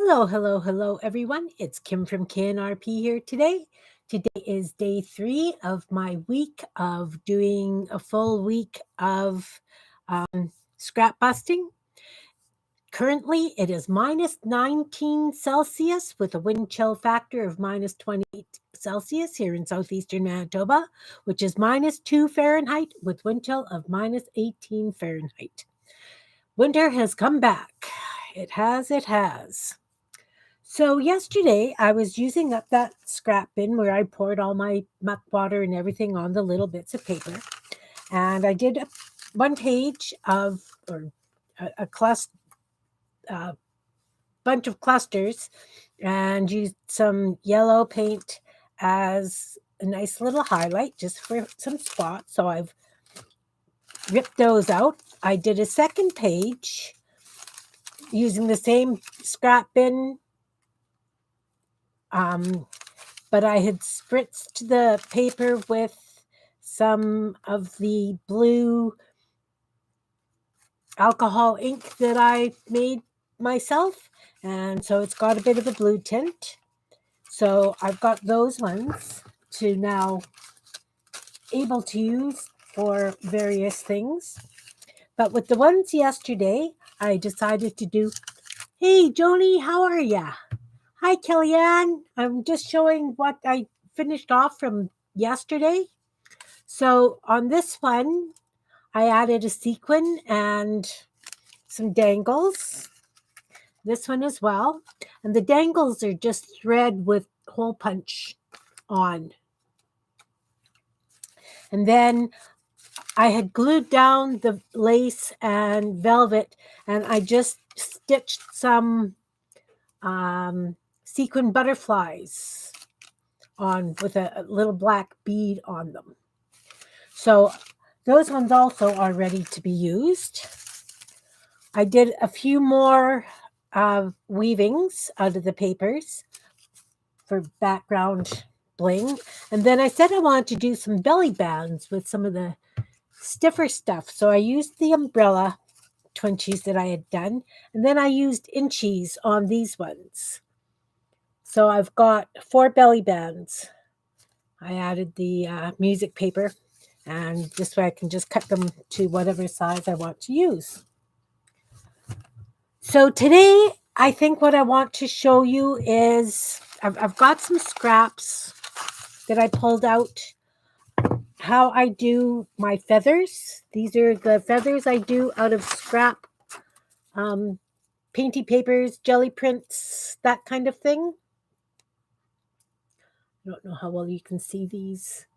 Hello, hello, hello, everyone. It's Kim from K&RP here today. Today is day 3 of my week of doing a full week of scrap busting. Currently, it is minus 19 Celsius with a wind chill factor of minus 28 Celsius here in southeastern Manitoba, which is minus 2 Fahrenheit with wind chill of minus 18 Fahrenheit. Winter has come back. It has. So yesterday I was using up that scrap bin where I poured all my muck water and everything on the little bits of paper. And I did one page of, or a bunch of clusters, and used some yellow paint as a nice little highlight just for some spots. So I've ripped those out. I did a second page using the same scrap bin, but I had spritzed the paper with some of the blue alcohol ink that I made myself, and so it's got a bit of a blue tint. So I've got those ones to now able to use for various things. But with the ones yesterday, I decided to do, hey, Joni, how are ya? Hi, Kellyanne. I'm just showing what I finished off from yesterday. So on this one, I added a sequin and some dangles. This one as well. And the dangles are just thread with hole punch on. And then I had glued down the lace and velvet, and I just stitched some sequin butterflies on with a little black bead on them. So those ones also are ready to be used. I did a few more weavings out of the papers for background bling. And then I said I wanted to do some belly bands with some of the stiffer stuff. So I used the umbrella twinchies that I had done. And then I used inchies on these ones. So I've got 4 belly bands. I added the music paper, and this way I can just cut them to whatever size I want to use. So today, I think what I want to show you is I've got some scraps that I pulled out, how I do my feathers. These are the feathers I do out of scrap, painty papers, jelly prints, that kind of thing. I don't know how well you can see these.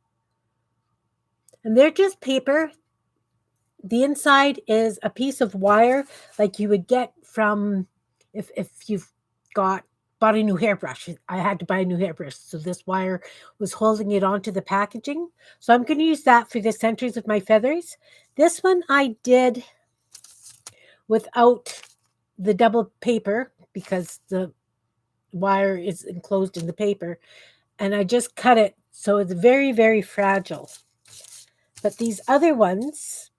And they're just paper. The inside is a piece of wire like you would get from if you've bought a new hairbrush. I had to buy a new hairbrush, so this wire was holding it onto the packaging. So I'm going to use that for the centers of my feathers. This one I did without the double paper because the wire is enclosed in the paper, and I just cut it so it's very, very fragile. But these other ones,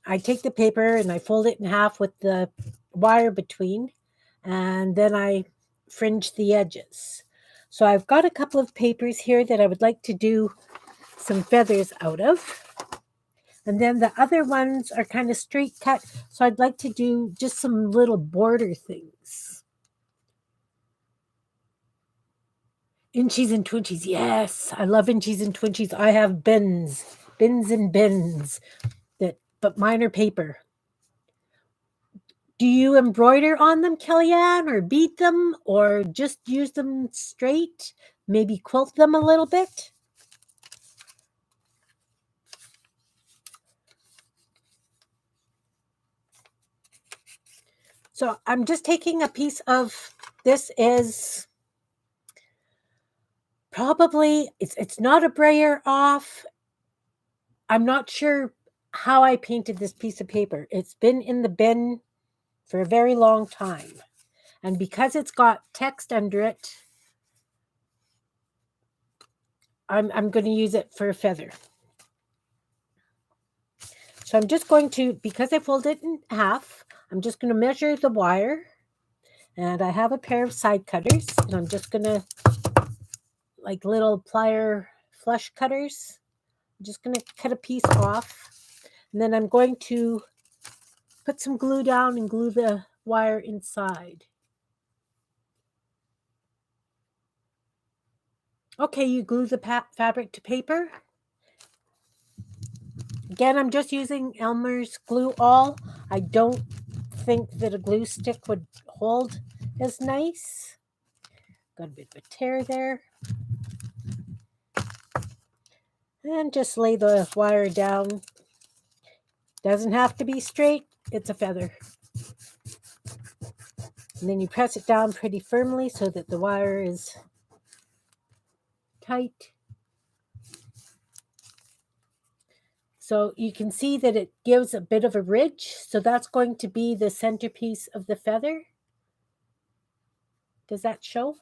I take the paper and I fold it in half with the wire between, and then I fringe the edges. So I've got a couple of papers here that I would like to do some feathers out of. And then the other ones are kind of straight cut, so I'd like to do just some little border things. Inchies and twinchies. Yes, I love inchies and twinchies. I have bins and bins, but mine are paper. Do you embroider on them, Kellyanne, or bead them, or just use them straight? Maybe quilt them a little bit? So I'm just taking a piece of, this is probably, it's not a brayer off. I'm not sure how I painted this piece of paper. It's been in the bin for a very long time. And because it's got text under it, I'm going to use it for a feather. So I'm just going to, because I folded it in half, I'm just going to measure the wire, And I have a pair of side cutters, and I'm just going to, like little plier flush cutters, I'm just going to cut a piece off. And then I'm going to put some glue down and glue the wire inside. Okay, you glue the fabric to paper. Again, I'm just using Elmer's Glue All. I don't think that a glue stick would hold as nice. Got a bit of a tear there. And just lay the wire down. Doesn't have to be straight, it's a feather. And then you press it down pretty firmly so that the wire is tight. So you can see that it gives a bit of a ridge. So that's going to be the centerpiece of the feather. Does that show?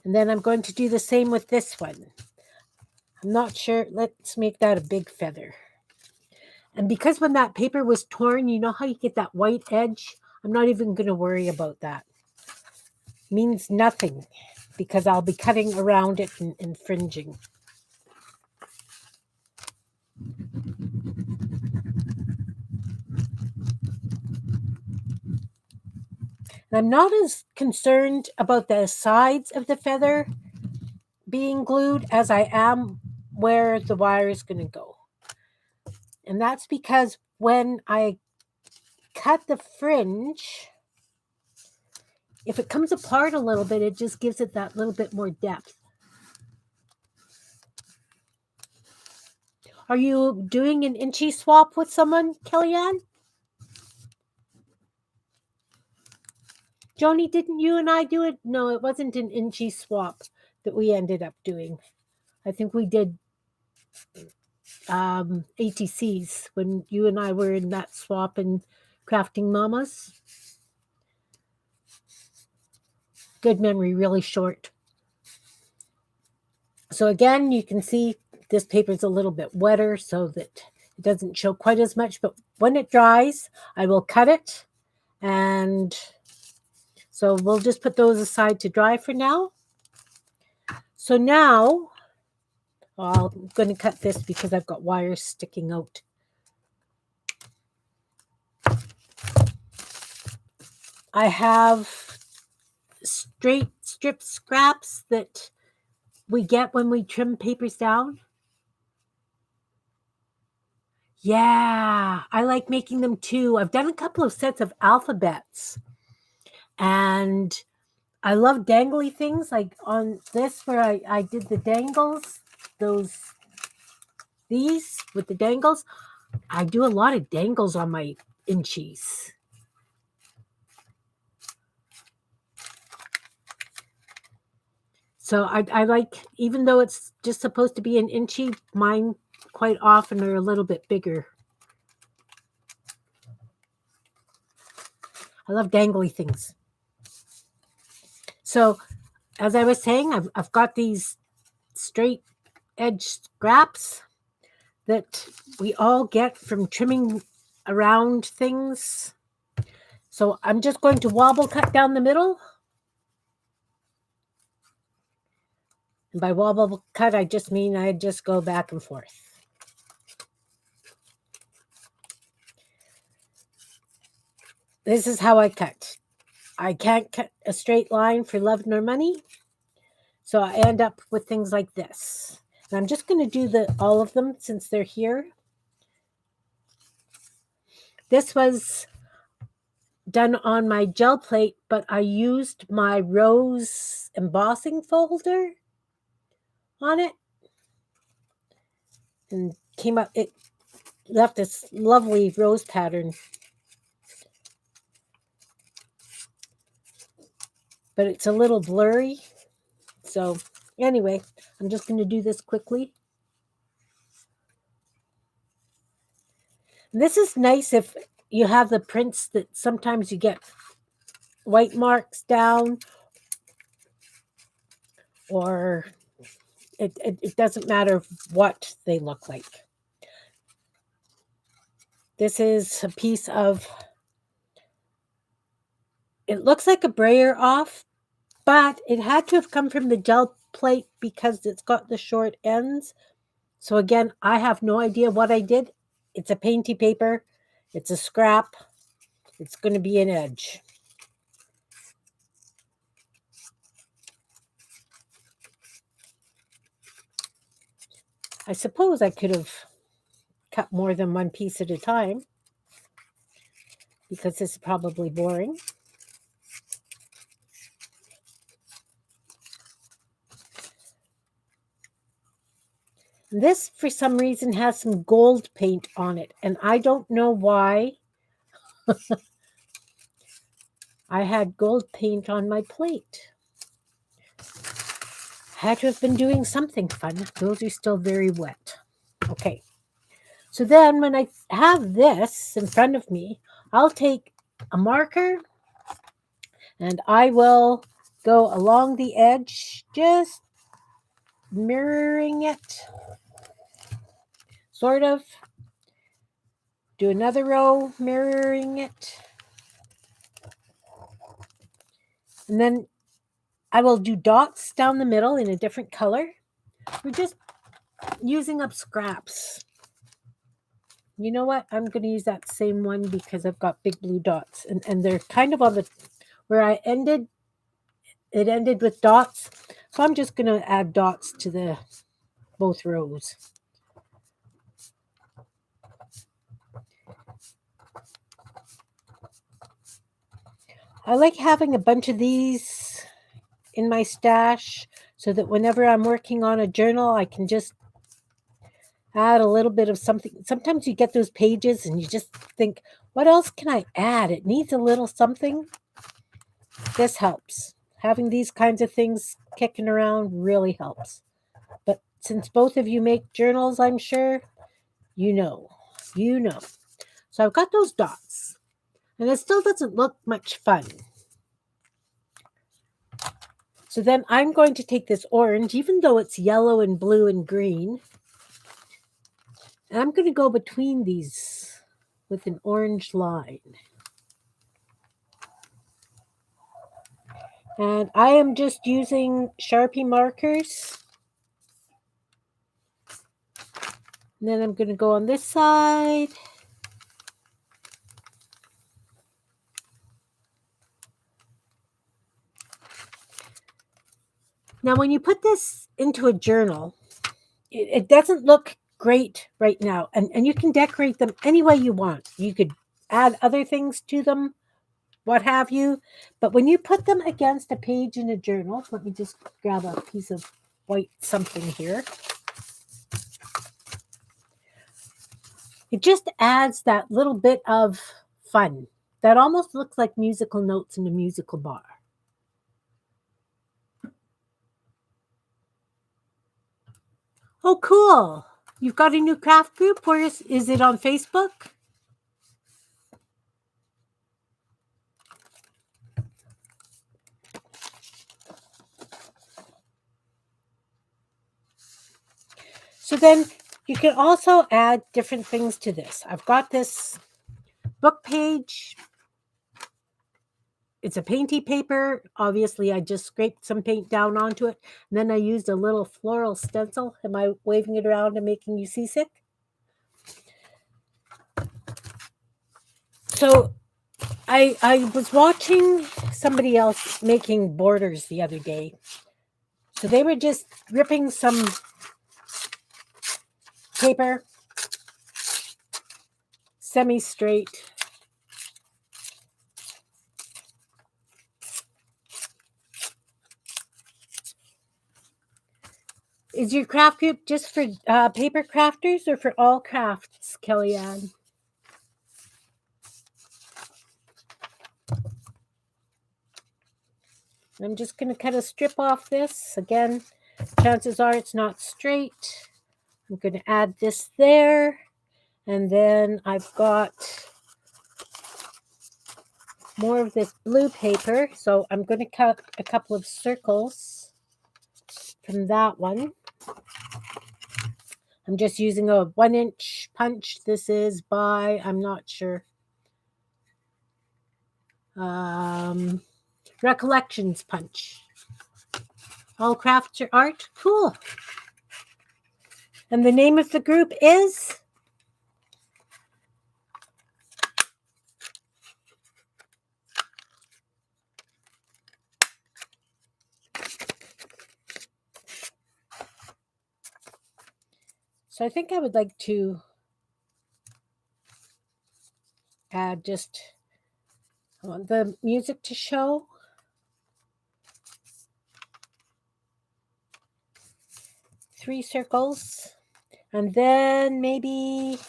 And then I'm going to do the same with this one. I'm not sure. Let's make that a big feather. And because when that paper was torn, you know how you get that white edge? I'm not even going to worry about that. It means nothing because I'll be cutting around it and fringing. And I'm not as concerned about the sides of the feather being glued as I am where the wire is going to go. And that's because when I cut the fringe, if it comes apart a little bit, it just gives it that little bit more depth. Are you doing an inchy swap with someone, Kellyanne? Joni, didn't you and I do it? No, it wasn't an inchy swap that we ended up doing. I think we did ATCs when you and I were in that swap and crafting mamas. Good memory, really short. So again, you can see this paper is a little bit wetter so that it doesn't show quite as much, but when it dries, I will cut it. And so we'll just put those aside to dry for now. So now, I'm going to cut this because I've got wires sticking out. I have straight strip scraps that we get when we trim papers down. Yeah, I like making them too. I've done a couple of sets of alphabets. And I love dangly things like on this where I did the dangles, these with the dangles. I do a lot of dangles on my inchies. So I like, even though it's just supposed to be an inchy, mine quite often are a little bit bigger. I love dangly things. So as I was saying, I've got these straight edge scraps that we all get from trimming around things. So I'm just going to wobble cut down the middle. And by wobble cut, I just mean I just go back and forth. This is how I cut. I can't cut a straight line for love nor money. So I end up with things like this. And I'm just going to do all of them since they're here. This was done on my gel plate, but I used my rose embossing folder on it. And came up, it left this lovely rose pattern. But it's a little blurry. So anyway, I'm just going to do this quickly. And this is nice if you have the prints that sometimes you get white marks down, or it doesn't matter what they look like. This is a piece of It looks like a brayer off, but it had to have come from the gel plate because it's got the short ends. So again, I have no idea what I did. It's a painty paper. It's a scrap. It's going to be an edge. I suppose I could have cut more than one piece at a time because this is probably boring. This, for some reason, has some gold paint on it, and I don't know why. I had gold paint on my plate. Had to have been doing something fun. Those are still very wet. Okay. So then when I have this in front of me, I'll take a marker and I will go along the edge, just mirroring it, sort of. Do another row, mirroring it. And then I will do dots down the middle in a different color. We're just using up scraps. You know what? I'm going to use that same one because I've got big blue dots. And they're kind of on the, where I ended, it ended with dots. So I'm just going to add dots to the both rows. I like having a bunch of these in my stash so that whenever I'm working on a journal, I can just add a little bit of something. Sometimes you get those pages and you just think, what else can I add? It needs a little something. This helps. Having these kinds of things kicking around really helps. But since both of you make journals, I'm sure, you know. So I've got those dots. And it still doesn't look much fun. So then I'm going to take this orange, even though it's yellow and blue and green, and I'm going to go between these with an orange line. And I am just using Sharpie markers. And then I'm going to go on this side. Now, when you put this into a journal, it doesn't look great right now. And you can decorate them any way you want. You could add other things to them, what have you. But when you put them against a page in a journal, let me just grab a piece of white something here. It just adds that little bit of fun that almost looks like musical notes in a musical bar. Oh, cool. You've got a new craft group. Where is it on Facebook? So then you can also add different things to this. I've got this book page. It's a painty paper. Obviously, I just scraped some paint down onto it. And then I used a little floral stencil. Am I waving it around and making you seasick? So I was watching somebody else making borders the other day. So they were just ripping some paper semi-straight. Is your craft group just for paper crafters or for all crafts, Kellyanne? I'm just going to cut a strip off this. Again, chances are it's not straight. I'm going to add this there. And then I've got more of this blue paper. So I'm going to cut a couple of circles from that one. I'm just using a 1-inch punch. This is by, I'm not sure. Recollections Punch. All craft art. Cool. And the name of the group is? So I think I would like to add just, I want the music to show. Three circles. And then maybe,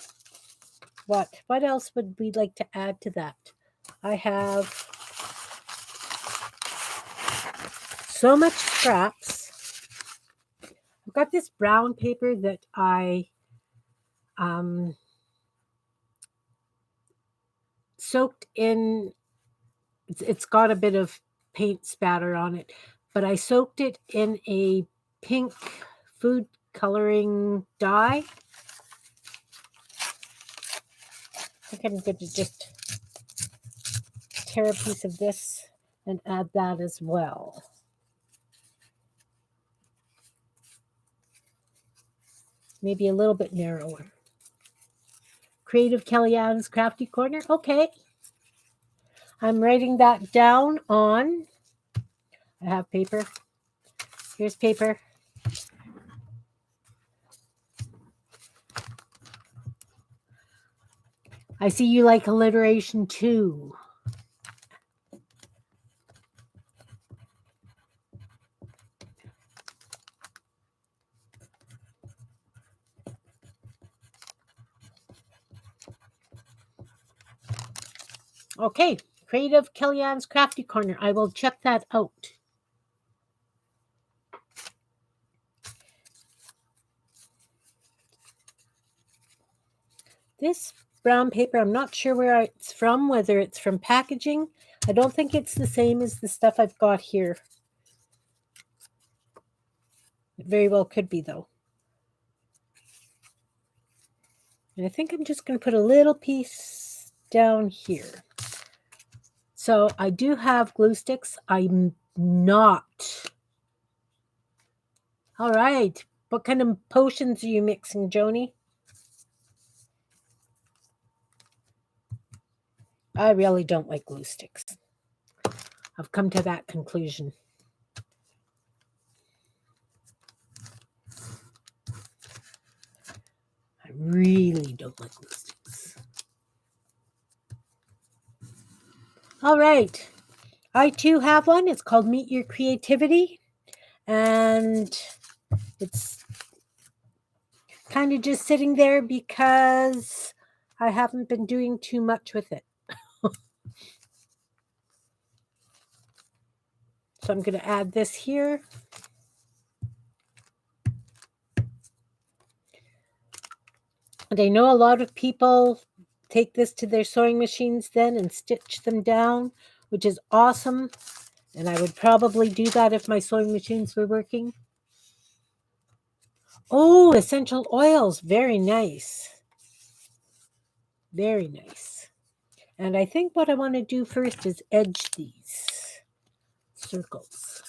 what else would we like to add to that? I have so much scraps. I've got this brown paper that I soaked in. It's got a bit of paint spatter on it, but I soaked it in a pink food coloring dye. I think I'm going to just tear a piece of this and add that as well. Maybe a little bit narrower. Creative Kellyanne's Crafty Corner. Okay. I'm writing that down on, I have paper. Here's paper. I see you like alliteration too. Okay, Creative Kellyanne's Crafty Corner. I will check that out. This brown paper, I'm not sure where it's from, whether it's from packaging. I don't think it's the same as the stuff I've got here. It very well could be, though. And I think I'm just going to put a little piece down here. So I do have glue sticks. I'm not. All right. What kind of potions are you mixing, Joni? I really don't like glue sticks. I've come to that conclusion. I really don't like glue sticks. All right. I too have one. It's called Meet Your Creativity. And it's kind of just sitting there because I haven't been doing too much with it. So I'm going to add this here. And I know a lot of people take this to their sewing machines then and stitch them down, which is awesome. And I would probably do that if my sewing machines were working. Oh, essential oils. Very nice. Very nice. And I think what I want to do first is edge these circles.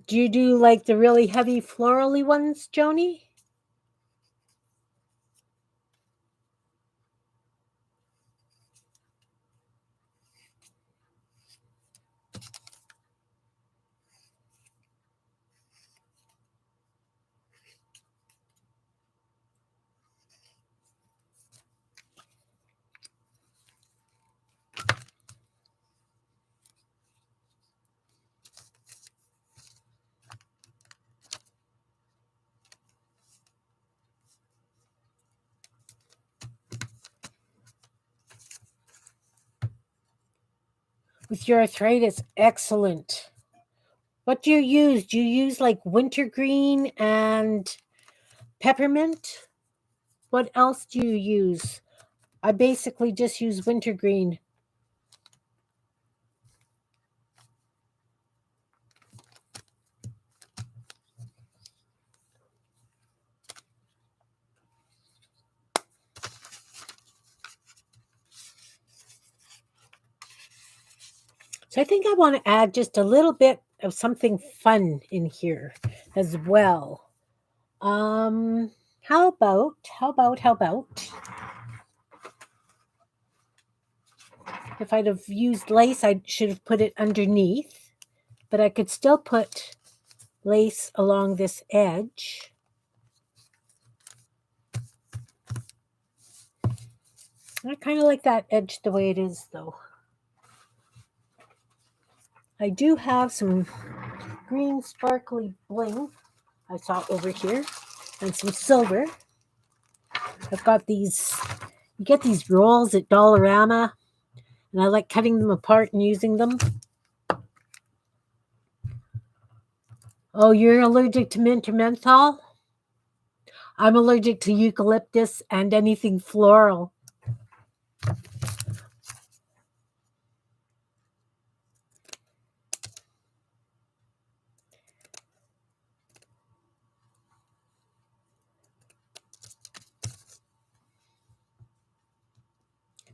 Do you do like the really heavy florally ones, Joni? With your arthritis, excellent. What do you use? Do you use like wintergreen and peppermint? What else do you use? I basically just use wintergreen. So I think I want to add just a little bit of something fun in here as well. Um, how about if I'd have used lace, I should have put it underneath, but I could still put lace along this edge. I kind of like that edge the way it is, though. I do have some green sparkly bling I saw over here and some silver. I've got these, you get these rolls at Dollarama, and I like cutting them apart and using them. Oh, you're allergic to mint or menthol? I'm allergic to eucalyptus and anything floral.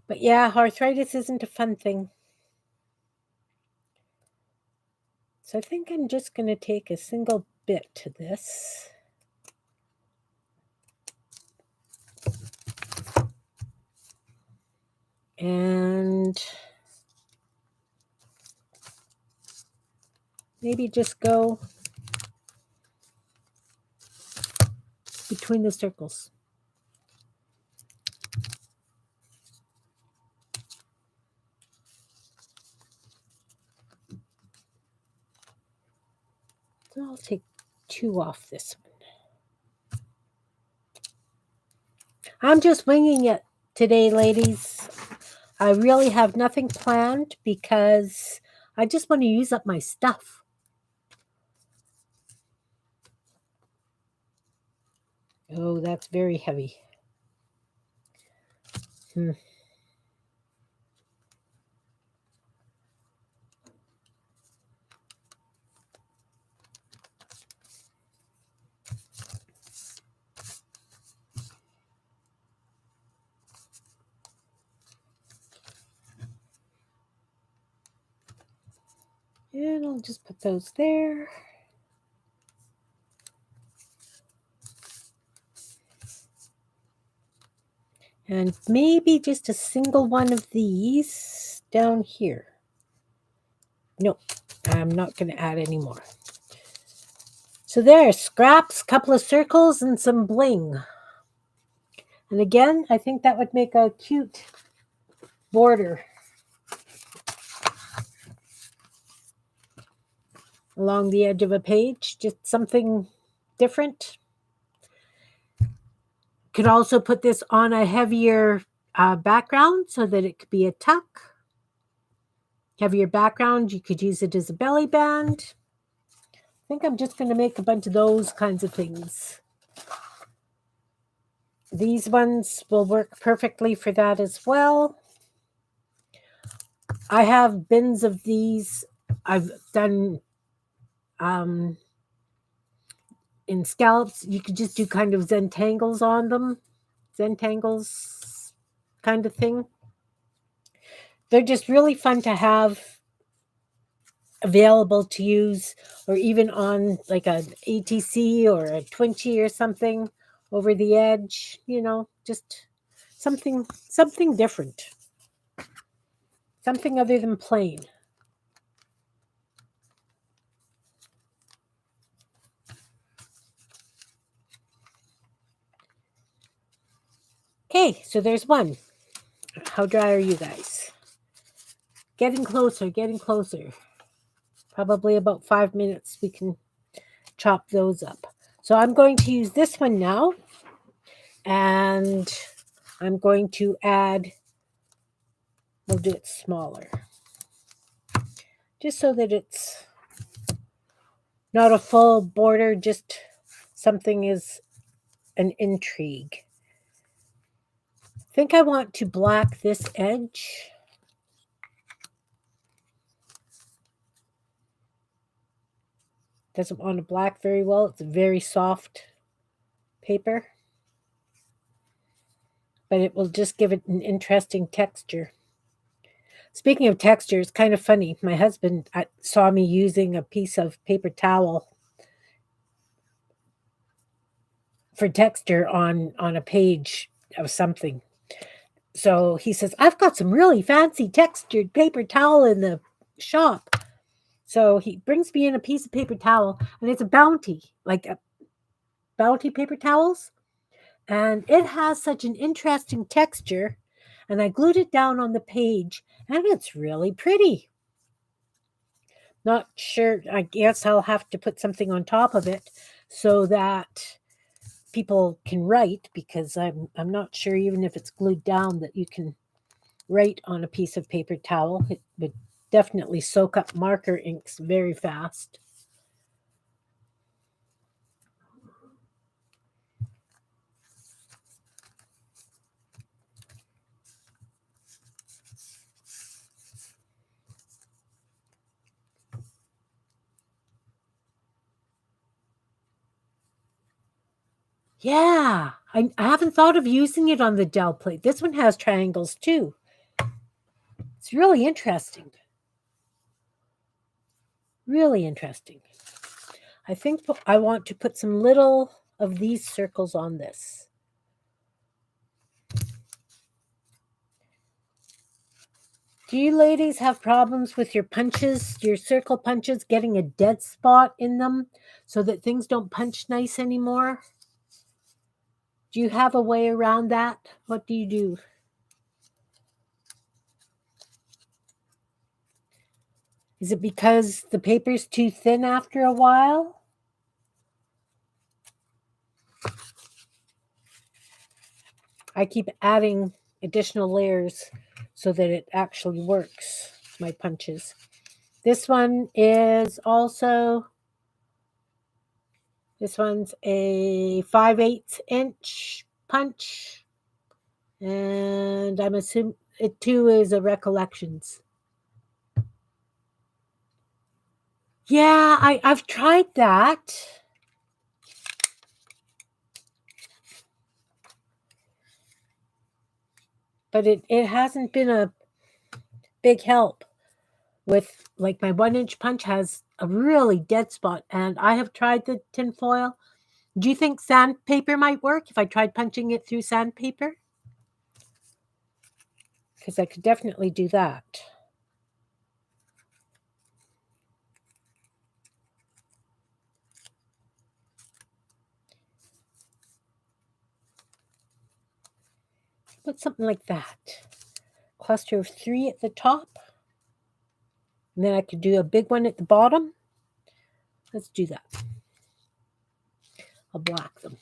But yeah, arthritis isn't a fun thing. So I think I'm just going to take a single bit to this. And maybe just go between the circles. So I'll take 2 off this one. I'm just winging it today, ladies. I really have nothing planned because I just want to use up my stuff. Oh, that's very heavy. And I'll just put those there. And maybe just a single one of these down here. No, I'm not going to add any more. So there, scraps, couple of circles, and some bling. And again, I think that would make a cute border along the edge of a page, just something different. Could also put this on a heavier background so that it could be a tuck. Heavier background, you could use it as a belly band. I think I'm just going to make a bunch of those kinds of things. These ones will work perfectly for that as well. I have bins of these. I've done in scallops. You could just do kind of Zentangles on them. Zentangles kind of thing. They're just really fun to have available to use, or even on like an ATC or a Twinchy or something over the edge, just something different, something other than plain. Okay, so there's one. How dry are you guys? Getting closer. Probably about 5 minutes we can chop those up. So I'm going to use this one now, and I'm going to add, we'll do it smaller, just so that it's not a full border, just something is an intrigue. I think I want to black this edge. Doesn't want to black very well. It's a very soft paper, but it will just give it an interesting texture. Speaking of texture, it's kind of funny. My husband saw me using a piece of paper towel for texture on a page of something. So he says, "I've got some really fancy textured paper towel in the shop." So he brings me in a piece of paper towel, and it's a Bounty, like a Bounty paper towels, and it has such an interesting texture. And I glued it down on the page, and it's really pretty. Not sure. I guess I'll have to put something on top of it so that people can write, because I'm not sure, even if it's glued down, that you can write on a piece of paper towel. It would definitely soak up marker inks very fast. Yeah, I haven't thought of using it on the gel plate. This one has triangles too. It's really interesting. Really interesting. I think I want to put some little of these circles on this. Do you ladies have problems with your punches, your circle punches, getting a dead spot in them so that things don't punch nice anymore? Do you have a way around that? What do you do? Is it because the paper's too thin after a while? I keep adding additional layers so that it actually works, my punches. This one is also, this one's a 5/8 inch punch. And I'm assuming it too is a Recollections. Yeah, I've tried that. But it hasn't been a big help. With, like, my 1 inch punch has a really dead spot, and I have tried the tinfoil. Do you think sandpaper might work if I tried punching it through sandpaper? Because I could definitely do that. Put something like that. Cluster of 3 at the top. And then I could do a big one at the bottom. Let's do that. I'll black them.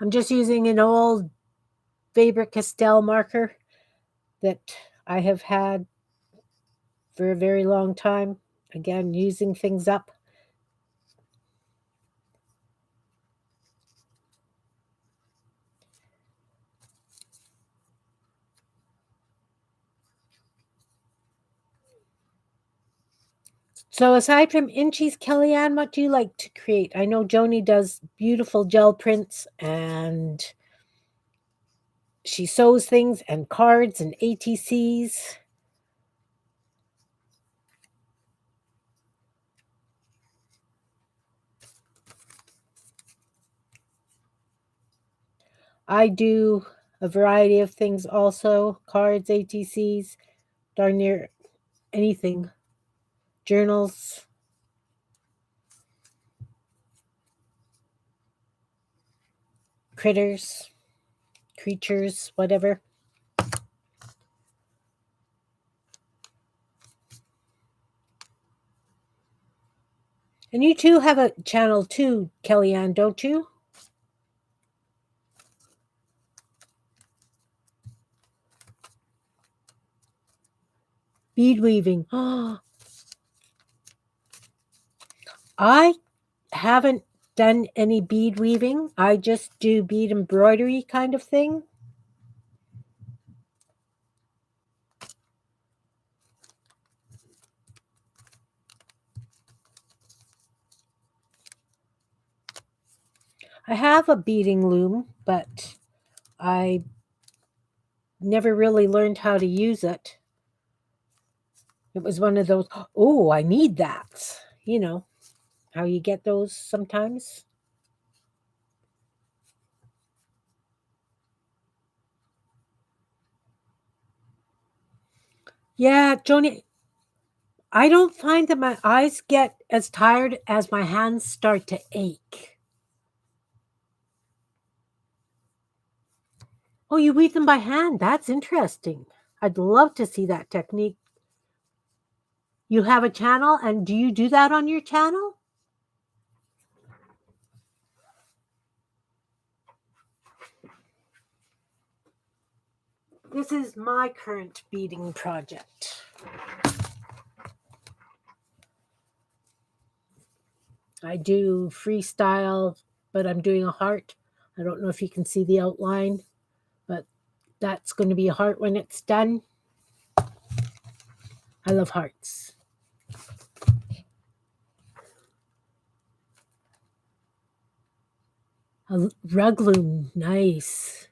I'm just using an old Faber-Castell marker that I have had for a very long time. Again, using things up. So aside from inchies, Kellyanne, what do you like to create? I know Joni does beautiful gel prints, and she sews things and cards and ATCs. I do a variety of things also, cards, ATCs, darn near anything, journals, critters, creatures, whatever. And you too have a channel too, Kellyanne, don't you? Bead weaving. I haven't done any bead weaving. I just do bead embroidery kind of thing. I have a beading loom, but I never really learned how to use it. It was one of those, oh, I need that. You know, how you get those sometimes. Yeah, Joni, I don't find that my eyes get as tired as my hands start to ache. Oh, you weave them by hand. That's interesting. I'd love to see that technique. You have a channel, and do you do that on your channel? This is my current beading project. I do freestyle, but I'm doing a heart. I don't know if you can see the outline, but that's going to be a heart when it's done. I love hearts. A rug loom, nice.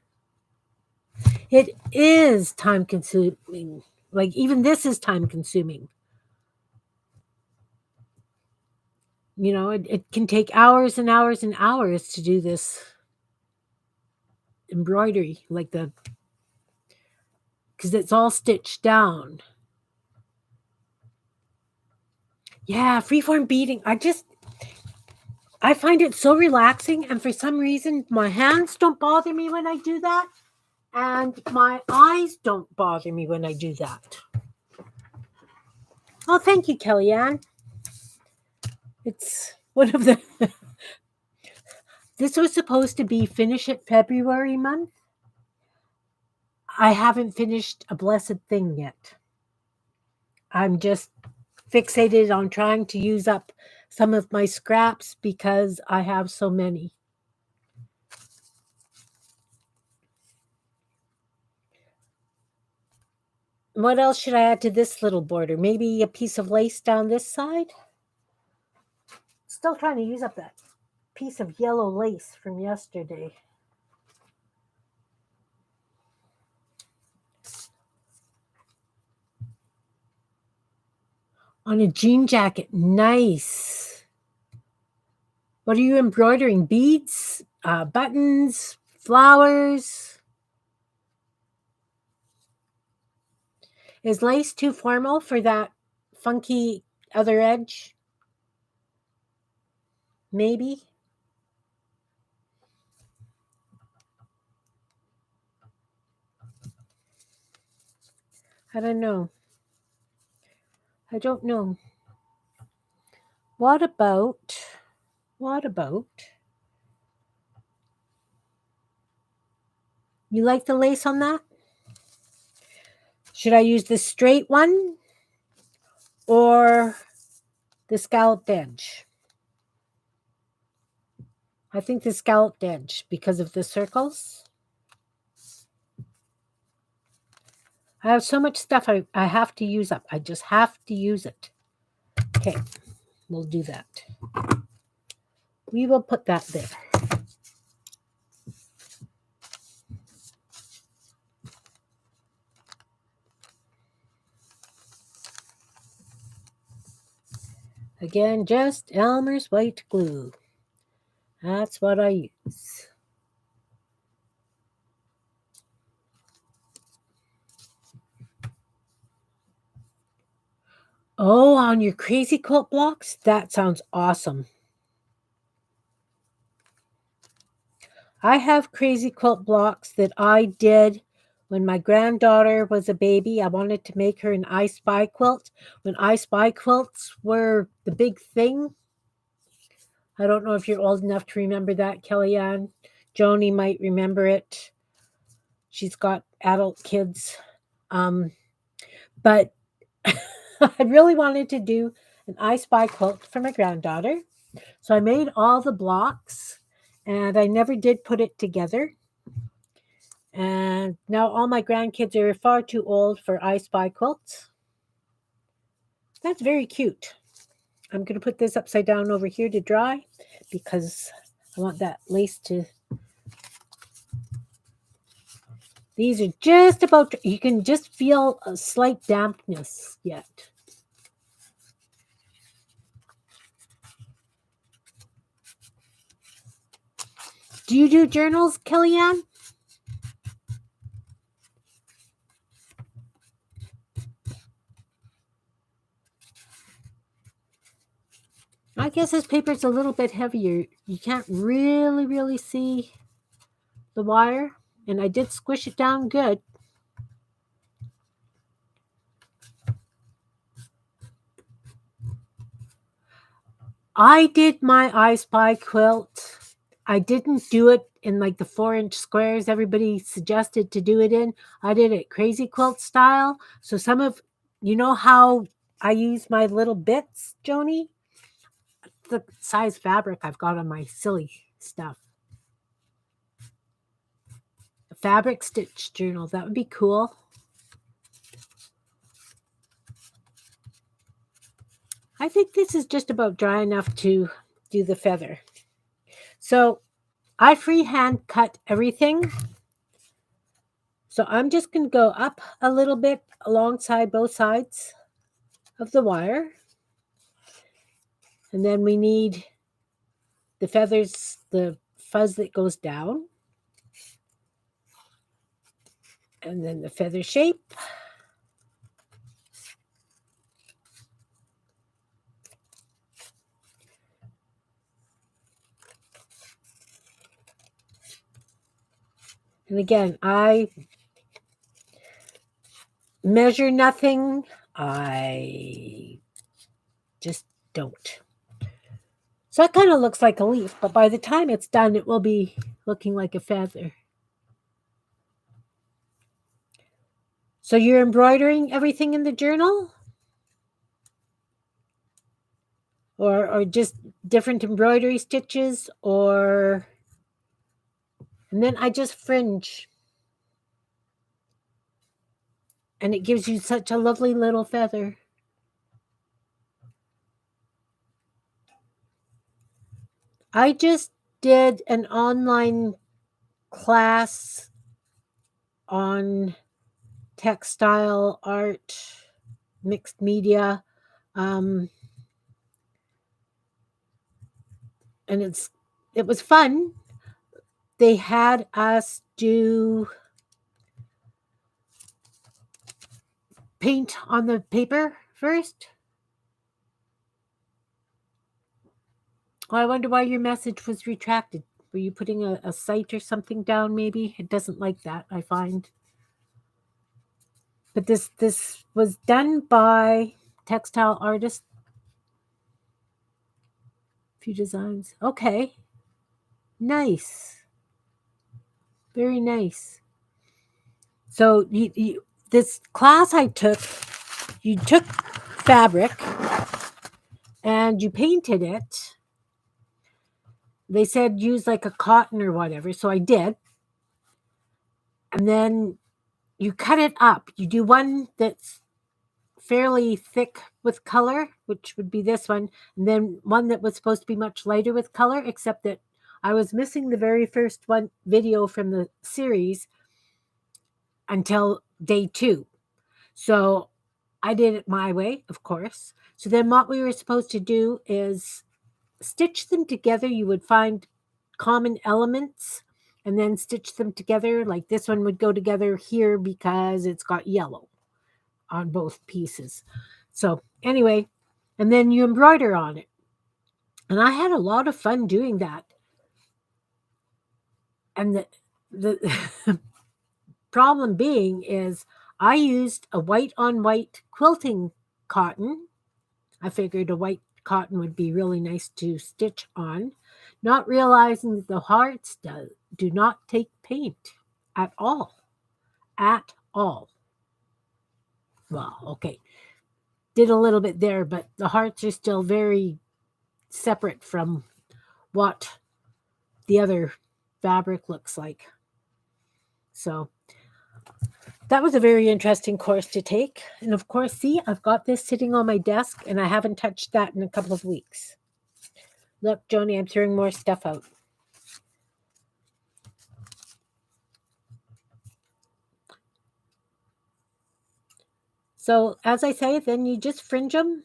It is time consuming. Like, even this is time consuming. You know, it can take hours and hours and hours to do this embroidery, because it's all stitched down. Yeah, freeform beading. I find it so relaxing, and for some reason, my hands don't bother me when I do that, and my eyes don't bother me when I do that. Oh, thank you, Kellyanne. It's one of the. This was supposed to be finish it February month. I haven't finished a blessed thing yet. I'm just fixated on trying to use up some of my scraps because I have so many. What else should I add to this little border? Maybe a piece of lace down this side? Still trying to use up that piece of yellow lace from yesterday. On a jean jacket. Nice. What are you embroidering? Beads? Buttons? Flowers? Is lace too formal for that funky other edge? Maybe. I don't know. I don't know. What about? You like the lace on that? Should I use the straight one or the scalloped edge? I think the scalloped edge because of the circles. I have so much stuff I have to use up. I just have to use it. Okay, we'll do that. We will put that there. Again, just Elmer's white glue. That's what I use. Oh, on your crazy quilt blocks? That sounds awesome. I have crazy quilt blocks that I did when my granddaughter was a baby. I wanted to make her an I Spy quilt. When I Spy quilts were the big thing. I don't know if you're old enough to remember that, Kellyanne. Joni might remember it. She's got adult kids. But I really wanted to do an I Spy quilt for my granddaughter. So I made all the blocks and I never did put it together. And now all my grandkids are far too old for I Spy quilts. That's very cute. I'm going to put this upside down over here to dry because I want that lace to These are just about, you can just feel a slight dampness yet. Do you do journals, Kellyanne? I guess this paper's a little bit heavier. You can't really see the wire. And I did squish it down good. I did my I Spy quilt. I didn't do it in like the 4-inch squares everybody suggested to do it in. I did it crazy quilt style. So some of, you know how I use my little bits, Joni? The size fabric I've got on my silly stuff. A fabric stitch journal, that would be cool. I think this is just about dry enough to do the feather. So I freehand cut everything. So I'm just going to go up a little bit alongside both sides of the wire. And then we need the feathers, the fuzz that goes down. And then the feather shape. And again, I measure nothing. I just don't. So it kind of looks like a leaf, but by the time it's done, it will be looking like a feather. So you're embroidering everything in the journal? Or just different embroidery stitches, or... And then I just fringe. And it gives you such a lovely little feather. I just did an online class on textile art, mixed media, and it was fun. They had us do paint on the paper first. Oh, I wonder why your message was retracted. Were you putting a site or something down maybe? It doesn't like that, I find. But this was done by textile artist. Few designs. Okay. Nice. Very nice. So this class I took, you took fabric and you painted it. They said use like a cotton or whatever, so I did. And then you cut it up. You do one that's fairly thick with color, which would be this one, and then one that was supposed to be much lighter with color, except that I was missing the very first one video from the series until day 2. So I did it my way, of course. So then what we were supposed to do is stitch them together. You would find common elements and then stitch them together. Like this one would go together here because it's got yellow on both pieces. So anyway, and then you embroider on it. And I had a lot of fun doing that. And the problem being is I used a white on white quilting cotton. I figured a white cotton would be really nice to stitch on, not realizing that the hearts do not take paint at all. At all. Well, okay. Did a little bit there, but the hearts are still very separate from what the other fabric looks like. So that was a very interesting course to take. And of course, see, I've got this sitting on my desk and I haven't touched that in a couple of weeks. Look, Joni, I'm throwing more stuff out. So as I say, then you just fringe them.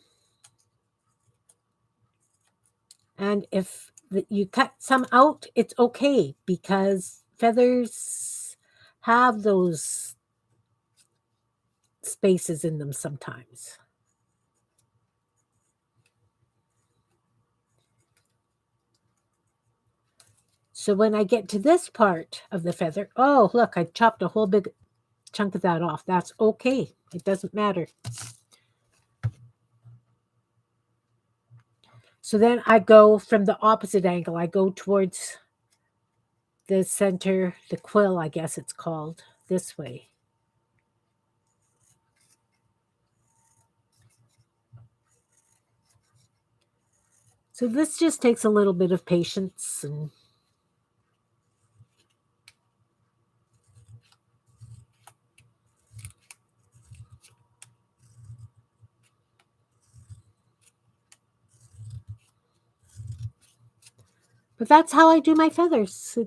And if you cut some out, it's okay because feathers have those spaces in them sometimes. So when I get to this part of the feather, oh, look, I chopped a whole big chunk of that off. That's okay. It doesn't matter. So then I go from the opposite angle. I go towards the center, the quill, I guess it's called, this way. So this just takes a little bit of patience and but that's how I do my feathers.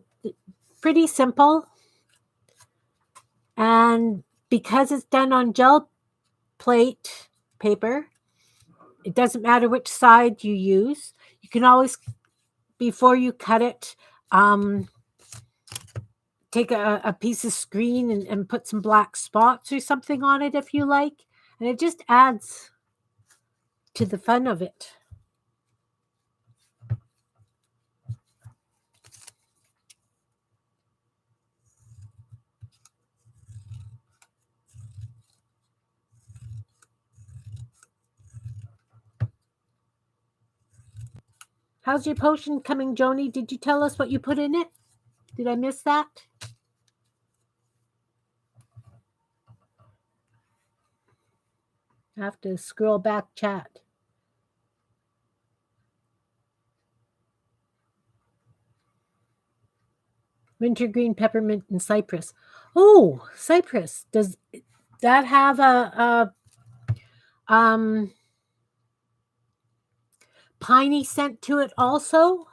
Pretty simple. And because it's done on gel plate paper, it doesn't matter which side you use. You can always, before you cut it, take a piece of screen and put some black spots or something on it if you like. And it just adds to the fun of it. How's your potion coming, Joni? Did you tell us what you put in it? Did I miss that? I have to scroll back chat. Wintergreen, peppermint, and cypress. Oh, cypress. Does that have a piney scent to it also?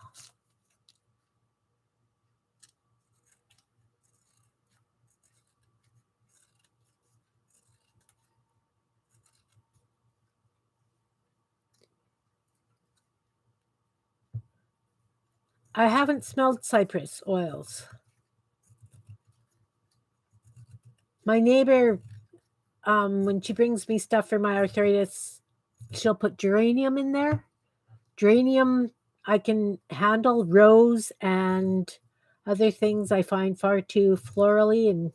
I haven't smelled cypress oils. My neighbor, when she brings me stuff for my arthritis, she'll put geranium in there. Geranium I can handle. Rose and other things I find far too florally and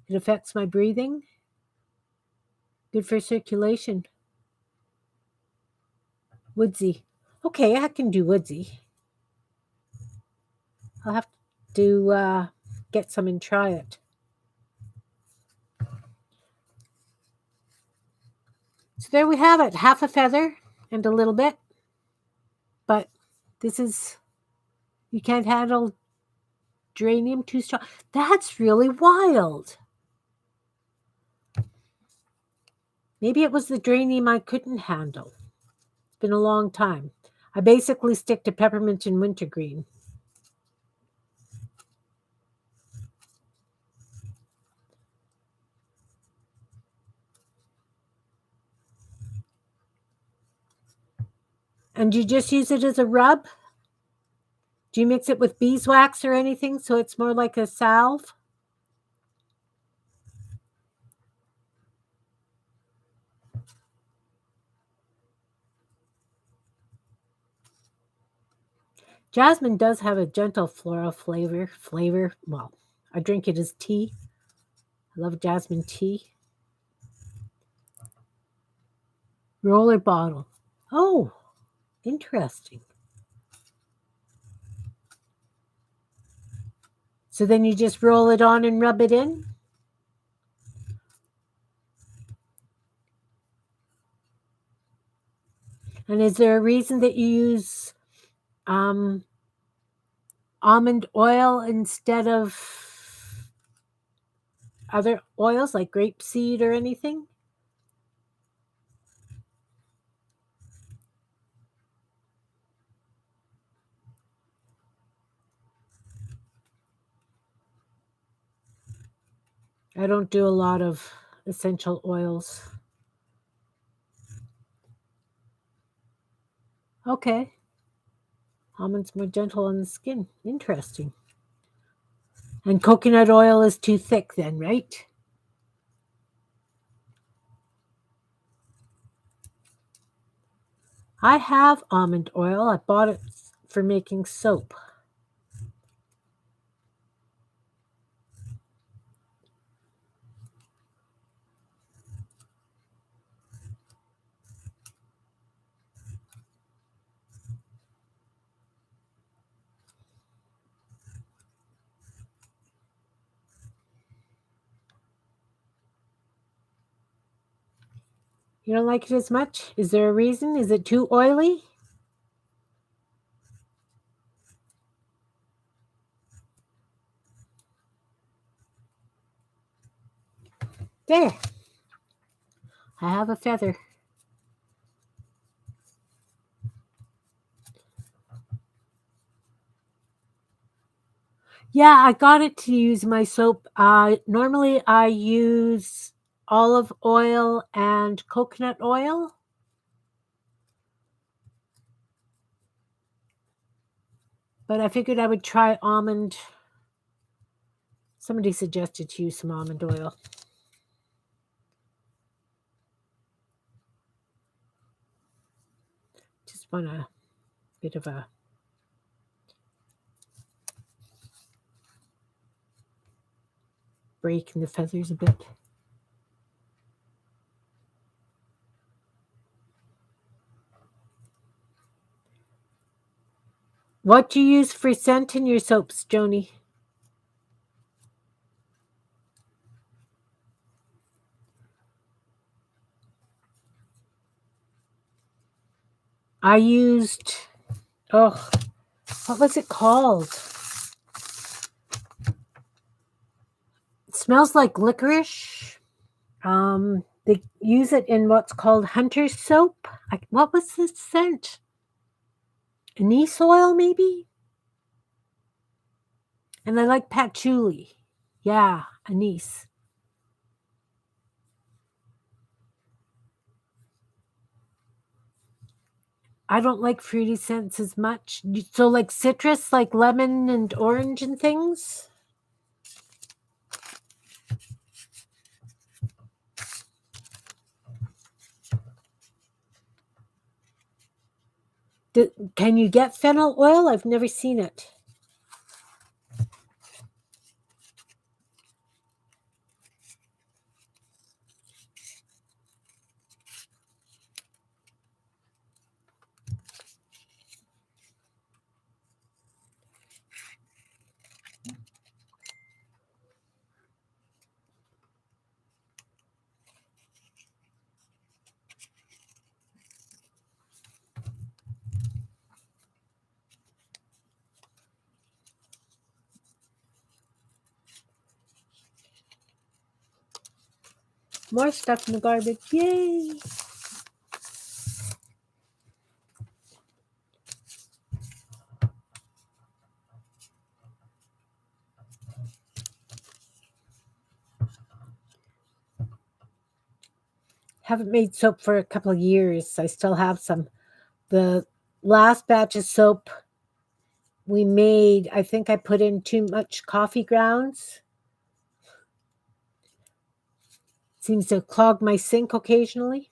it affects my breathing. Good for circulation. Woodsy. Okay, I can do woodsy. I'll have to get some and try it. So there we have it. Half a feather and a little bit. But this is, you can't handle geranium too strong. That's really wild. Maybe it was the geranium I couldn't handle. It's been a long time. I basically stick to peppermint and wintergreen. And you just use it as a rub? Do you mix it with beeswax or anything so it's more like a salve? Jasmine does have a gentle floral flavor. Well, I drink it as tea. I love jasmine tea. Roller bottle. Oh, interesting. So then you just roll it on and rub it in? And is there a reason that you use almond oil instead of other oils like grapeseed or anything? I don't do a lot of essential oils. Okay. Almonds more gentle on the skin. Interesting. And coconut oil is too thick then, right? I have almond oil. I bought it for making soap. You don't like it as much? Is there a reason? Is it too oily? There. I have a feather. Yeah, I got it to use my soap. Normally, I use olive oil and coconut oil, but I figured I would try almond. Somebody suggested to use some almond oil. Just want a bit of a break in the feathers a bit. What do you use for scent in your soaps, Joni? I used, oh, what was it called? It smells like licorice. They use it in what's called hunter's soap. What was the scent? Anise oil, maybe? And I like patchouli. Yeah, anise. I don't like fruity scents as much. So, like citrus, like lemon and orange and things? Can you get fennel oil? I've never seen it. More stuff in the garbage. Yay! Haven't made soap for a couple of years. I still have some. The last batch of soap we made, I think I put in too much coffee grounds. Seems to clog my sink occasionally.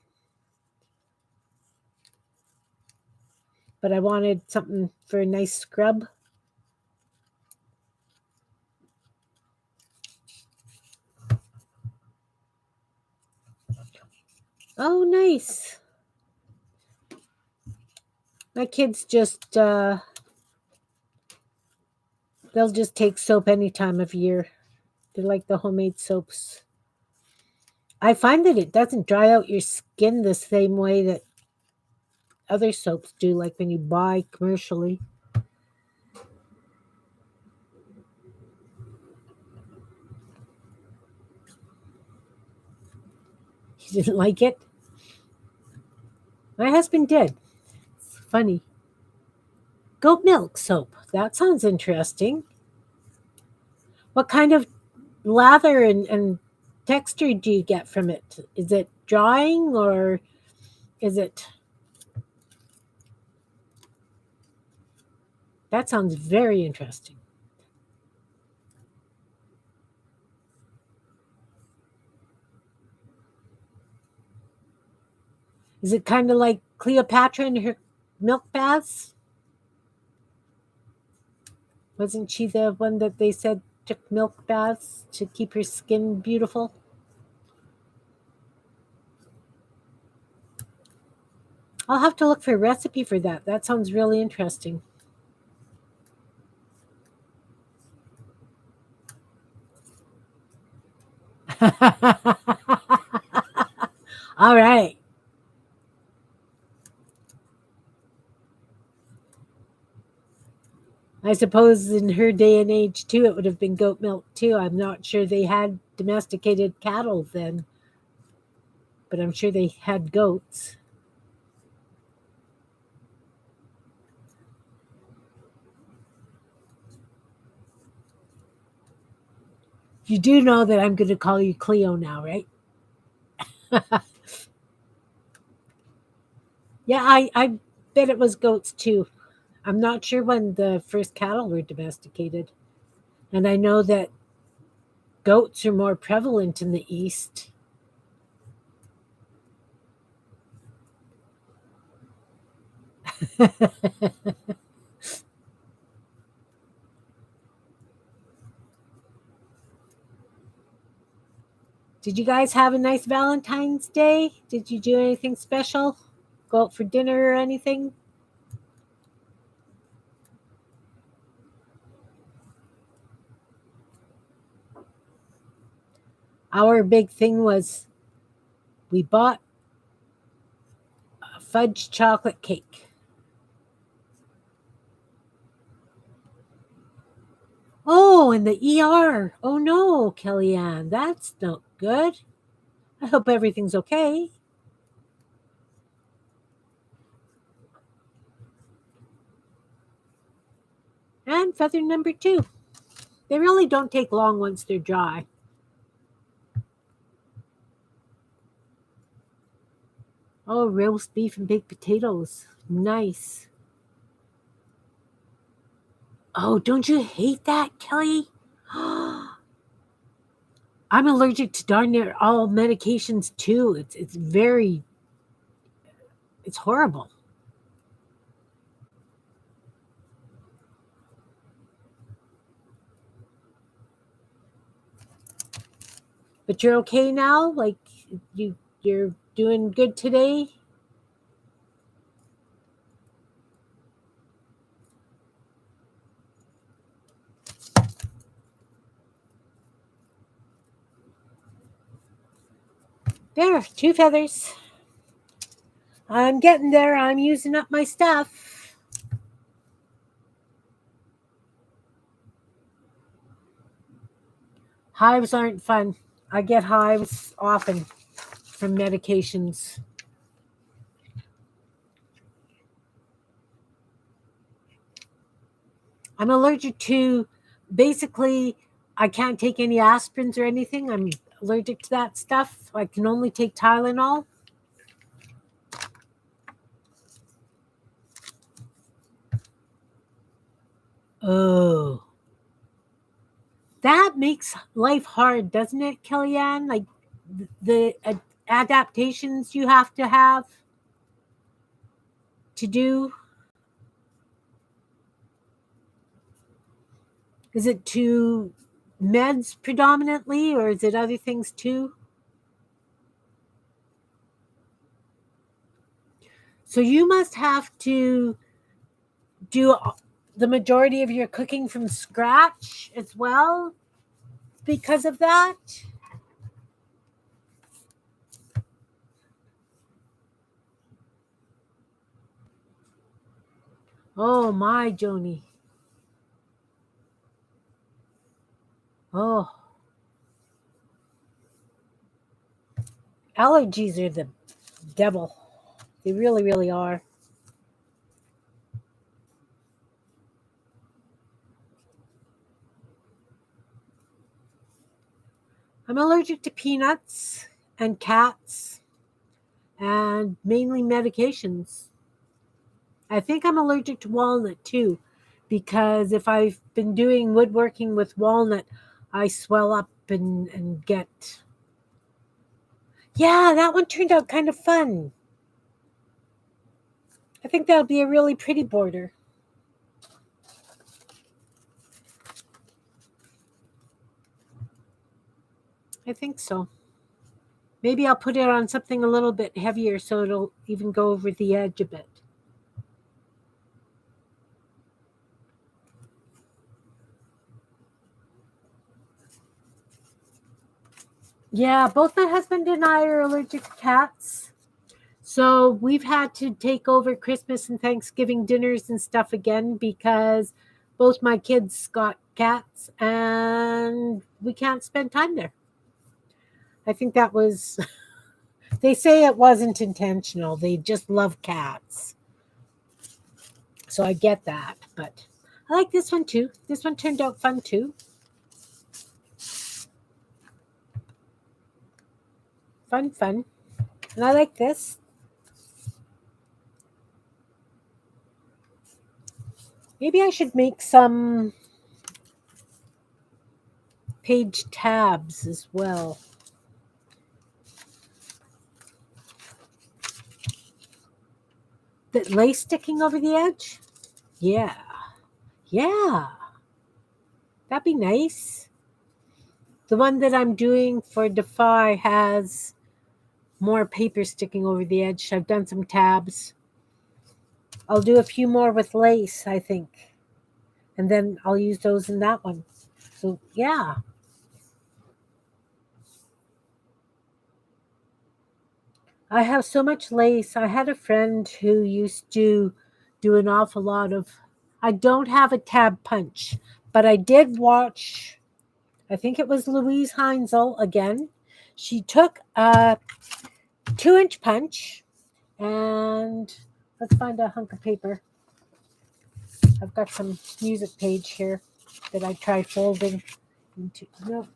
But I wanted something for a nice scrub. Oh, nice. My kids just, they'll just take soap any time of year. They like the homemade soaps. I find that it doesn't dry out your skin the same way that other soaps do, like when you buy commercially. You didn't like it? My husband did. It's funny. Goat milk soap. That sounds interesting. What kind of lather and texture do you get from it? Is it drying or is it? That sounds very interesting. Is it kind of like Cleopatra and her milk baths? Wasn't she the one that they said took milk baths to keep her skin beautiful? I'll have to look for a recipe for that. That sounds really interesting. All right. I suppose in her day and age too, it would have been goat milk too. I'm not sure they had domesticated cattle then, but I'm sure they had goats. You do know that I'm going to call you Cleo now, right? Yeah, I bet it was goats too. I'm not sure when the first cattle were domesticated. And I know that goats are more prevalent in the East. Did you guys have a nice Valentine's Day? Did you do anything special? Go out for dinner or anything? Our big thing was we bought a fudge chocolate cake. Oh, and the ER. Oh no, Kellyanne, that's not good. I hope everything's okay. And feather number two. They really don't take long once they're dry. Oh, roast beef and baked potatoes. Nice. Oh, don't you hate that, Kelly? I'm allergic to darn near all medications too. It's very it's horrible. But you're okay now? Like you're doing good today? There, two feathers. I'm getting there. I'm using up my stuff. Hives aren't fun. I get hives often from medications. I'm allergic to basically I can't take any aspirins or anything. I'm allergic to that stuff. I can only take Tylenol. Oh. That makes life hard, doesn't it, Kellyanne? Like the adaptations you have to do. Is it to meds predominantly, or is it other things too? So you must have to do the majority of your cooking from scratch as well because of that. Oh my, Joni. Oh, allergies are the devil. They really, really are. I'm allergic to peanuts and cats and mainly medications. I think I'm allergic to walnut too, because if I've been doing woodworking with walnut, I swell up and get. Yeah, that one turned out kind of fun. I think that'll be a really pretty border. I think so. Maybe I'll put it on something a little bit heavier so it'll even go over the edge a bit. Yeah, both my husband and I are allergic to cats. So we've had to take over Christmas and Thanksgiving dinners and stuff again because both my kids got cats and we can't spend time there. I think that was, they say it wasn't intentional. They just love cats. So I get that. But I like this one too. This one turned out fun too. Fun, fun. And I like this. Maybe I should make some page tabs as well. The lace sticking over the edge? Yeah. Yeah. That'd be nice. The one that I'm doing for Defy has more paper sticking over the edge. I've done some tabs. I'll do a few more with lace, I think. And then I'll use those in that one. So, yeah. I have so much lace. I had a friend who used to do an awful lot of. I don't have a tab punch, but I did watch, I think it was Louise Heinzel again. She took a 2-inch punch and let's find a hunk of paper. I've got some music page here that I tried folding into. No,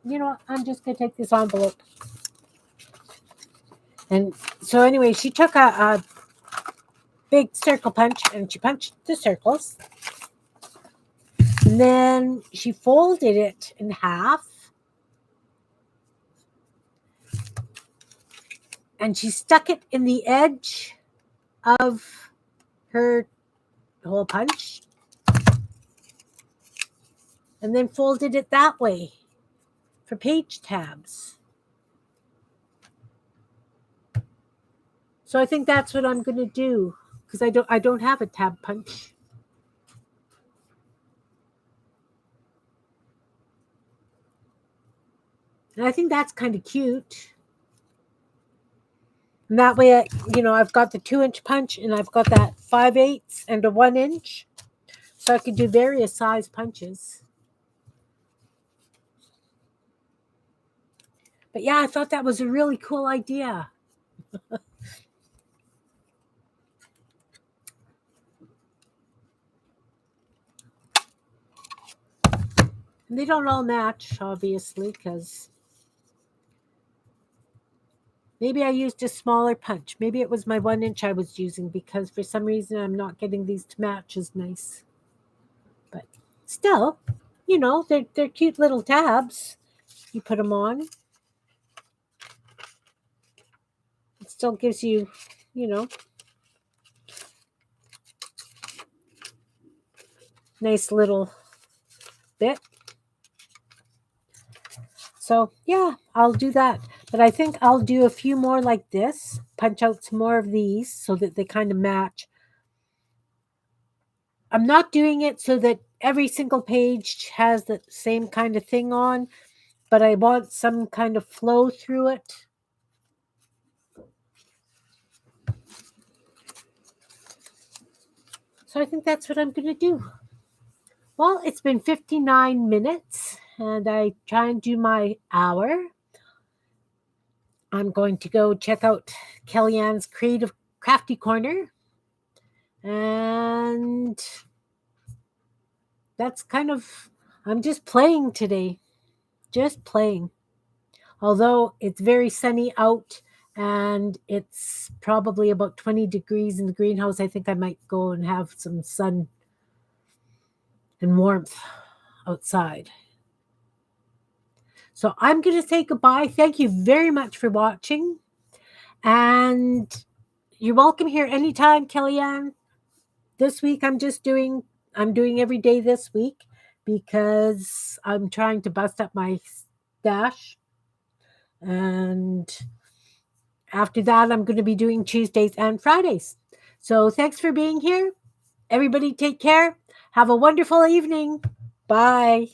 you know what? I'm just going to take this envelope. And so, anyway, she took a big circle punch and she punched the circles. And then she folded it in half. And she stuck it in the edge of her hole punch. And then folded it that way for page tabs. So I think that's what I'm going to do because I don't have a tab punch. And I think that's kind of cute. And that way, I've got the 2-inch punch and I've got that 5/8 and a 1-inch. So I could do various size punches. But yeah, I thought that was a really cool idea. And they don't all match, obviously, because maybe I used a smaller punch. Maybe it was my 1-inch I was using because for some reason I'm not getting these to match as nice. But still, they're cute little tabs. You put them on. It still gives you, nice little bit. So yeah, I'll do that. But I think I'll do a few more like this, punch out some more of these so that they kind of match. I'm not doing it so that every single page has the same kind of thing on, but I want some kind of flow through it. So I think that's what I'm going to do. Well, it's been 59 minutes and I try and do my hour. I'm going to go check out Kellyanne's Creative Crafty Corner. And that's kind of, I'm just playing today. Just playing. although it's very sunny out and it's probably about 20 degrees in the greenhouse, I think I might go and have some sun and warmth outside. So I'm going to say goodbye. Thank you very much for watching. And you're welcome here anytime, Kellyanne. This week I'm doing every day this week because I'm trying to bust up my stash. And after that, I'm going to be doing Tuesdays and Fridays. So thanks for being here. Everybody take care. Have a wonderful evening. Bye.